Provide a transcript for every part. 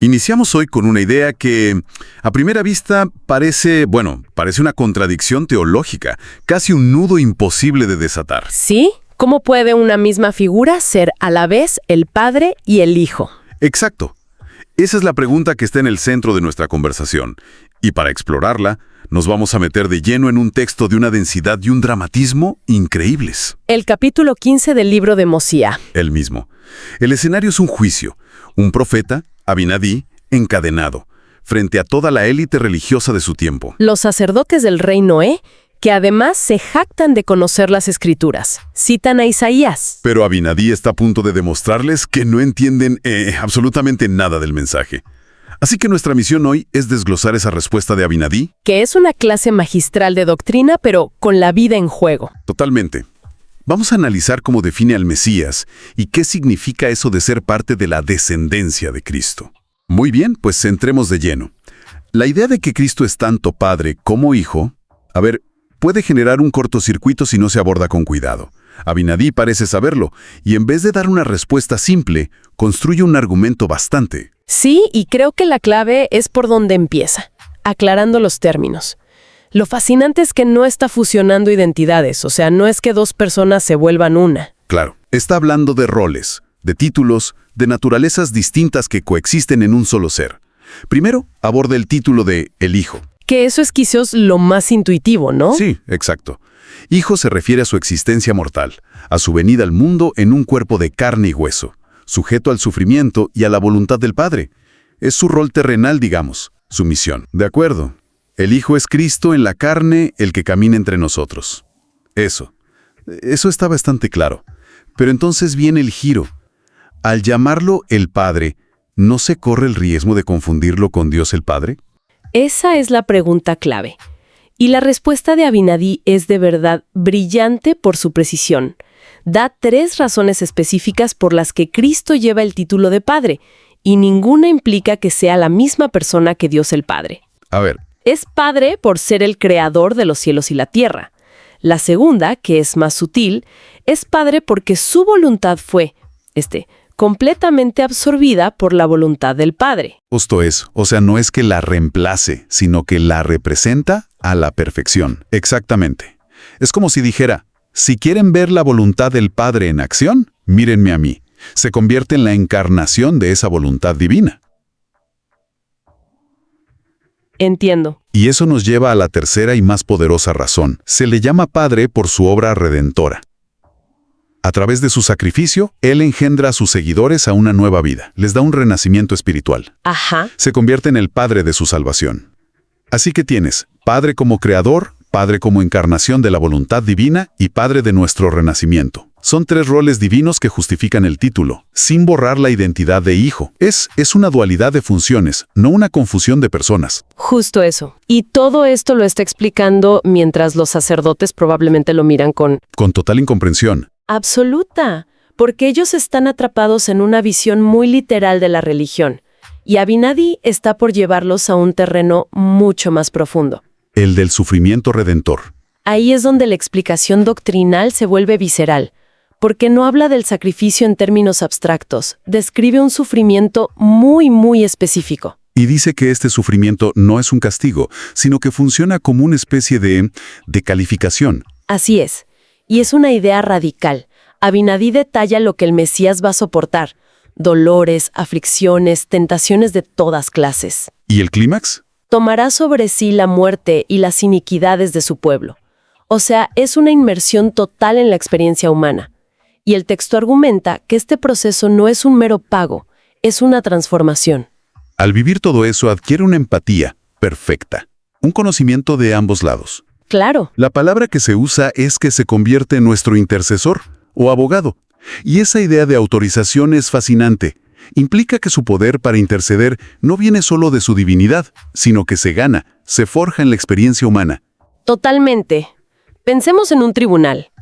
Iniciamos hoy con una idea que, a primera vista, parece una contradicción teológica, casi un nudo imposible de desatar. ¿Sí? ¿Cómo puede una misma figura ser a la vez el Padre y el Hijo? Exacto. Esa es la pregunta que está en el centro de nuestra conversación. Y para explorarla, nos vamos a meter de lleno en un texto de una densidad y un dramatismo increíbles. El capítulo 15 del libro de Mosía. El mismo. El escenario es un juicio. Un profeta, Abinadí, encadenado, frente a toda la élite religiosa de su tiempo. Los sacerdotes del rey Noé, que además se jactan de conocer las Escrituras, citan a Isaías. Pero Abinadí está a punto de demostrarles que no entienden absolutamente nada del mensaje. Así que nuestra misión hoy es desglosar esa respuesta de Abinadí. Que es una clase magistral de doctrina, pero con la vida en juego. Totalmente. Vamos a analizar cómo define al Mesías y qué significa eso de ser parte de la descendencia de Cristo. Muy bien, pues entremos de lleno. La idea de que Cristo es tanto Padre como Hijo, puede generar un cortocircuito si no se aborda con cuidado. Abinadí parece saberlo, y en vez de dar una respuesta simple, construye un argumento bastante. Sí, y creo que la clave es por donde empieza, aclarando los términos. Lo fascinante es que no está fusionando identidades, o sea, no es que dos personas se vuelvan una. Claro, está hablando de roles, de títulos, de naturalezas distintas que coexisten en un solo ser. Primero, aborda el título de el Hijo. Que eso es quizás lo más intuitivo, ¿no? Sí, exacto. Hijo se refiere a su existencia mortal, a su venida al mundo en un cuerpo de carne y hueso, sujeto al sufrimiento y a la voluntad del Padre. Es su rol terrenal, digamos, su misión. De acuerdo. El Hijo es Cristo en la carne, el que camina entre nosotros. Eso está bastante claro. Pero entonces viene el giro. Al llamarlo el Padre, ¿no se corre el riesgo de confundirlo con Dios el Padre? Esa es la pregunta clave. Y la respuesta de Abinadí es de verdad brillante por su precisión. Da 3 razones específicas por las que Cristo lleva el título de Padre, y ninguna implica que sea la misma persona que Dios el Padre. A ver. Es Padre por ser el creador de los cielos y la tierra. La segunda, que es más sutil, es Padre porque su voluntad fue, completamente absorbida por la voluntad del Padre. Justo eso. O sea, no es que la reemplace, sino que la representa a la perfección. Exactamente. Es como si dijera, si quieren ver la voluntad del Padre en acción, mírenme a mí. Se convierte en la encarnación de esa voluntad divina. Entiendo. Y eso nos lleva a la tercera y más poderosa razón. Se le llama Padre por su obra redentora. A través de su sacrificio, Él engendra a sus seguidores a una nueva vida. Les da un renacimiento espiritual. Ajá. Se convierte en el Padre de su salvación. Así que tienes Padre como creador, Padre como encarnación de la voluntad divina y Padre de nuestro renacimiento. Son 3 roles divinos que justifican el título, sin borrar la identidad de Hijo. Es una dualidad de funciones, no una confusión de personas. Justo eso. Y todo esto lo está explicando mientras los sacerdotes probablemente lo miran con total incomprensión. Absoluta, porque ellos están atrapados en una visión muy literal de la religión, y Abinadí está por llevarlos a un terreno mucho más profundo. El del sufrimiento redentor. Ahí es donde la explicación doctrinal se vuelve visceral, porque no habla del sacrificio en términos abstractos, describe un sufrimiento muy, muy específico. Y dice que este sufrimiento no es un castigo, sino que funciona como una especie de calificación. Así es. Y es una idea radical. Abinadí detalla lo que el Mesías va a soportar: dolores, aflicciones, tentaciones de todas clases. ¿Y el clímax? Tomará sobre sí la muerte y las iniquidades de su pueblo. O sea, es una inmersión total en la experiencia humana. Y el texto argumenta que este proceso no es un mero pago, es una transformación. Al vivir todo eso adquiere una empatía perfecta, un conocimiento de ambos lados. Claro. La palabra que se usa es que se convierte en nuestro intercesor o abogado. Y esa idea de autorización es fascinante. Implica que su poder para interceder no viene solo de su divinidad, sino que se gana, se forja en la experiencia humana. Totalmente. Pensemos en un tribunal.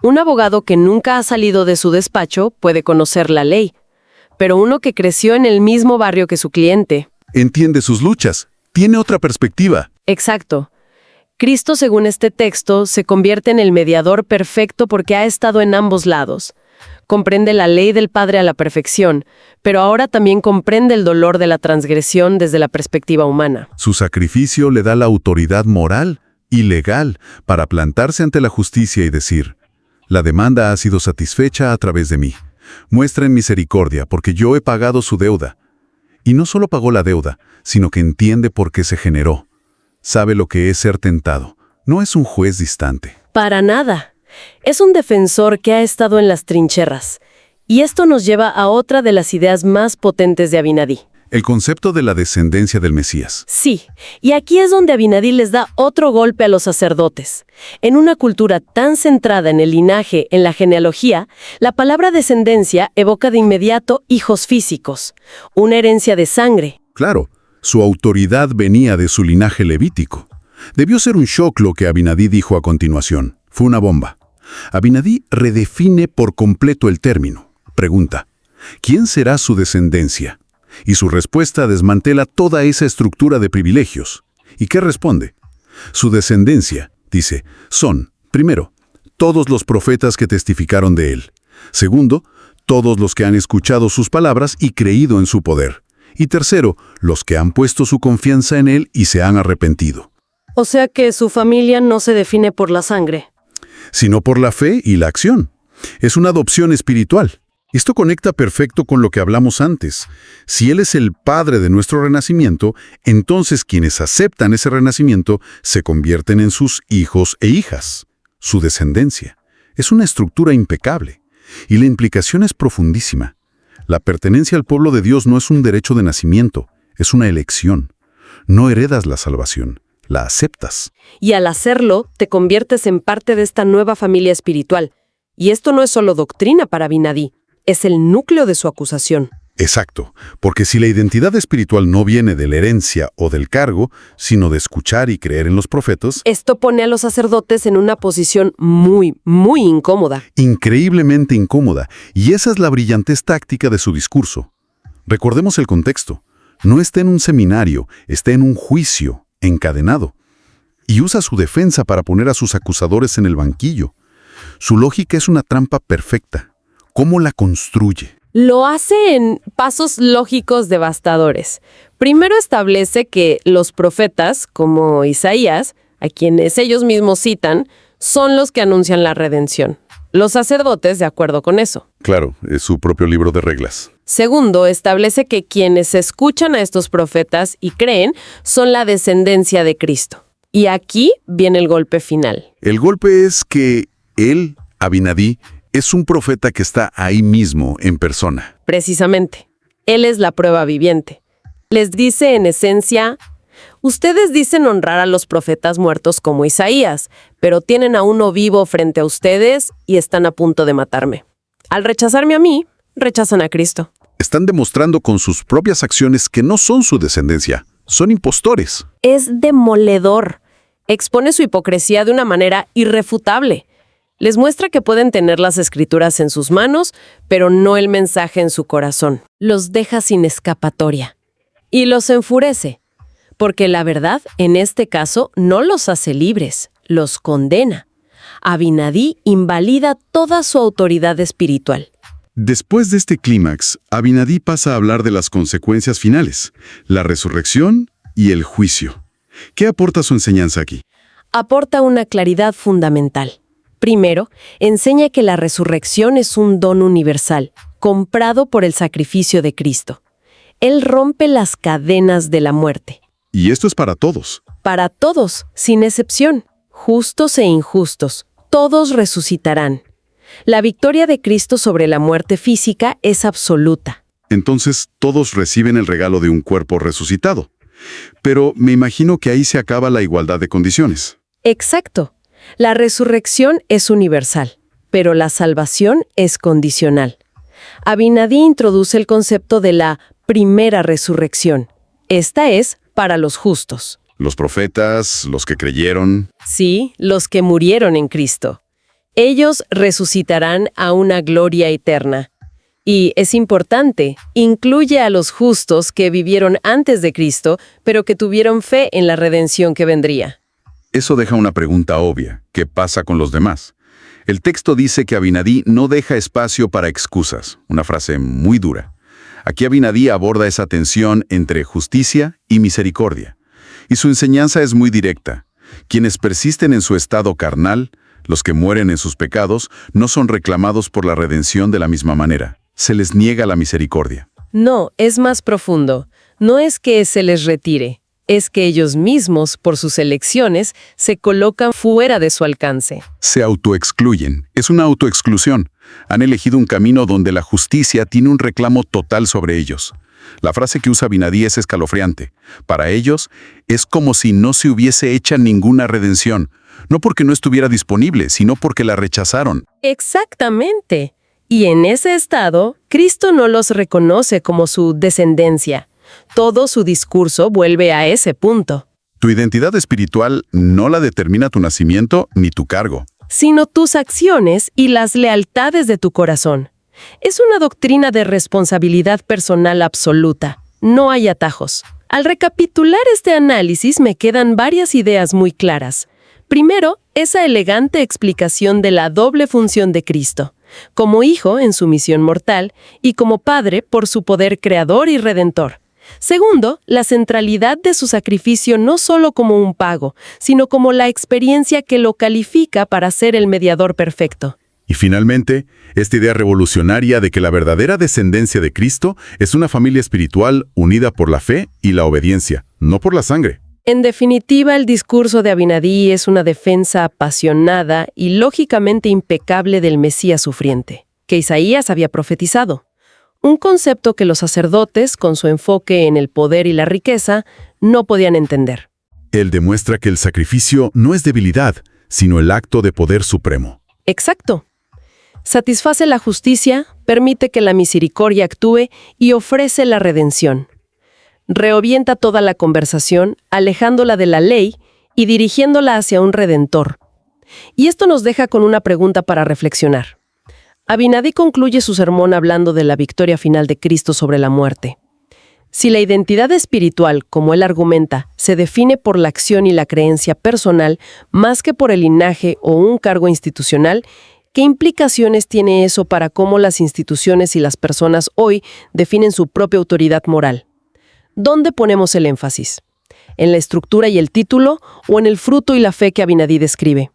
Un abogado que nunca ha salido de su despacho puede conocer la ley, pero uno que creció en el mismo barrio que su cliente. Entiende sus luchas, tiene otra perspectiva. Exacto. Cristo, según este texto, se convierte en el mediador perfecto porque ha estado en ambos lados. comprende la ley del Padre a la perfección, pero ahora también comprende el dolor de la transgresión desde la perspectiva humana. Su sacrificio le da la autoridad moral y legal para plantarse ante la justicia y decir: la demanda ha sido satisfecha a través de mí. Muestren misericordia, porque yo he pagado su deuda. Y no solo pagó la deuda, sino que entiende por qué se generó. Sabe lo que es ser tentado. No es un juez distante. Para nada. Es un defensor que ha estado en las trincheras. Y esto nos lleva a otra de las ideas más potentes de Abinadí. El concepto de la descendencia del Mesías. Sí, y aquí es donde Abinadí les da otro golpe a los sacerdotes. En una cultura tan centrada en el linaje, en la genealogía, la palabra descendencia evoca de inmediato hijos físicos, una herencia de sangre. Claro, su autoridad venía de su linaje levítico. Debió ser un shock lo que Abinadí dijo a continuación. Fue una bomba. Abinadí redefine por completo el término. Pregunta: ¿quién será su descendencia? Y su respuesta desmantela toda esa estructura de privilegios. ¿Y qué responde? Su descendencia, dice, son, primero, todos los profetas que testificaron de él. Segundo, todos los que han escuchado sus palabras y creído en su poder. Y tercero, los que han puesto su confianza en él y se han arrepentido. O sea que su familia no se define por la sangre, Sino por la fe y la acción. Es una adopción espiritual. Esto conecta perfecto con lo que hablamos antes. Si Él es el Padre de nuestro renacimiento, entonces quienes aceptan ese renacimiento se convierten en sus hijos e hijas. Su descendencia. Es una estructura impecable. Y la implicación es profundísima. La pertenencia al pueblo de Dios no es un derecho de nacimiento, es una elección. No heredas la salvación, la aceptas. Y al hacerlo, te conviertes en parte de esta nueva familia espiritual. Y esto no es solo doctrina para Abinadí. Es el núcleo de su acusación. Exacto, porque si la identidad espiritual no viene de la herencia o del cargo, sino de escuchar y creer en los profetas, Esto pone a los sacerdotes en una posición muy, muy incómoda. increíblemente incómoda, y esa es la brillantez táctica de su discurso. Recordemos el contexto. No está en un seminario, está en un juicio, encadenado. Y usa su defensa para poner a sus acusadores en el banquillo. Su lógica es una trampa perfecta. ¿Cómo la construye? Lo hace en pasos lógicos devastadores. Primero establece que los profetas, como Isaías, a quienes ellos mismos citan, son los que anuncian la redención. Los sacerdotes, de acuerdo con eso. Claro, es su propio libro de reglas. Segundo, establece que quienes escuchan a estos profetas y creen son la descendencia de Cristo. Y aquí viene el golpe final. El golpe es que él, Abinadí, es un profeta que está ahí mismo, en persona. Precisamente, él es la prueba viviente. Les dice en esencia: ustedes dicen honrar a los profetas muertos como Isaías, pero tienen a uno vivo frente a ustedes y están a punto de matarme. Al rechazarme a mí, rechazan a Cristo. Están demostrando con sus propias acciones que no son su descendencia, son impostores. Es demoledor. Expone su hipocresía de una manera irrefutable. Les muestra que pueden tener las escrituras en sus manos, pero no el mensaje en su corazón. Los deja sin escapatoria. Y los enfurece, porque la verdad, en este caso, no los hace libres, los condena. Abinadí invalida toda su autoridad espiritual. Después de este clímax, Abinadí pasa a hablar de las consecuencias finales, la resurrección y el juicio. ¿Qué aporta su enseñanza aquí? Aporta una claridad fundamental. Primero, enseña que la resurrección es un don universal, comprado por el sacrificio de Cristo. Él rompe las cadenas de la muerte. Y esto es para todos. Para todos, sin excepción, justos e injustos, todos resucitarán. La victoria de Cristo sobre la muerte física es absoluta. Entonces, todos reciben el regalo de un cuerpo resucitado. Pero me imagino que ahí se acaba la igualdad de condiciones. Exacto. La resurrección es universal, pero la salvación es condicional. Abinadí introduce el concepto de la primera resurrección. Esta es para los justos. Los profetas, los que creyeron. Sí, los que murieron en Cristo. Ellos resucitarán a una gloria eterna. Y es importante, incluye a los justos que vivieron antes de Cristo, pero que tuvieron fe en la redención que vendría. Eso deja una pregunta obvia. ¿Qué pasa con los demás? El texto dice que Abinadí no deja espacio para excusas, una frase muy dura. Aquí Abinadí aborda esa tensión entre justicia y misericordia. Y su enseñanza es muy directa. Quienes persisten en su estado carnal, los que mueren en sus pecados, no son reclamados por la redención de la misma manera. Se les niega la misericordia. No, es más profundo. No es que se les retire, es que ellos mismos, por sus elecciones, se colocan fuera de su alcance. Se autoexcluyen. Es una autoexclusión. Han elegido un camino donde la justicia tiene un reclamo total sobre ellos. La frase que usa Abinadí es escalofriante. Para ellos, es como si no se hubiese hecha ninguna redención. No porque no estuviera disponible, sino porque la rechazaron. Exactamente. Y en ese estado, Cristo no los reconoce como su descendencia. Todo su discurso vuelve a ese punto. Tu identidad espiritual no la determina tu nacimiento ni tu cargo. Sino tus acciones y las lealtades de tu corazón. Es una doctrina de responsabilidad personal absoluta. No hay atajos. Al recapitular este análisis me quedan varias ideas muy claras. Primero, esa elegante explicación de la doble función de Cristo, como hijo en su misión mortal y como padre por su poder creador y redentor. Segundo, la centralidad de su sacrificio no solo como un pago, sino como la experiencia que lo califica para ser el mediador perfecto. Y finalmente, esta idea revolucionaria de que la verdadera descendencia de Cristo es una familia espiritual unida por la fe y la obediencia, no por la sangre. En definitiva, el discurso de Abinadí es una defensa apasionada y lógicamente impecable del Mesías sufriente, que Isaías había profetizado. Un concepto que los sacerdotes, con su enfoque en el poder y la riqueza, no podían entender. Él demuestra que el sacrificio no es debilidad, sino el acto de poder supremo. Exacto. Satisface la justicia, permite que la misericordia actúe y ofrece la redención. Reorienta toda la conversación, alejándola de la ley y dirigiéndola hacia un redentor. Y esto nos deja con una pregunta para reflexionar. Abinadí concluye su sermón hablando de la victoria final de Cristo sobre la muerte. Si la identidad espiritual, como él argumenta, se define por la acción y la creencia personal más que por el linaje o un cargo institucional, ¿qué implicaciones tiene eso para cómo las instituciones y las personas hoy definen su propia autoridad moral? ¿Dónde ponemos el énfasis? ¿En la estructura y el título o en el fruto y la fe que Abinadí describe?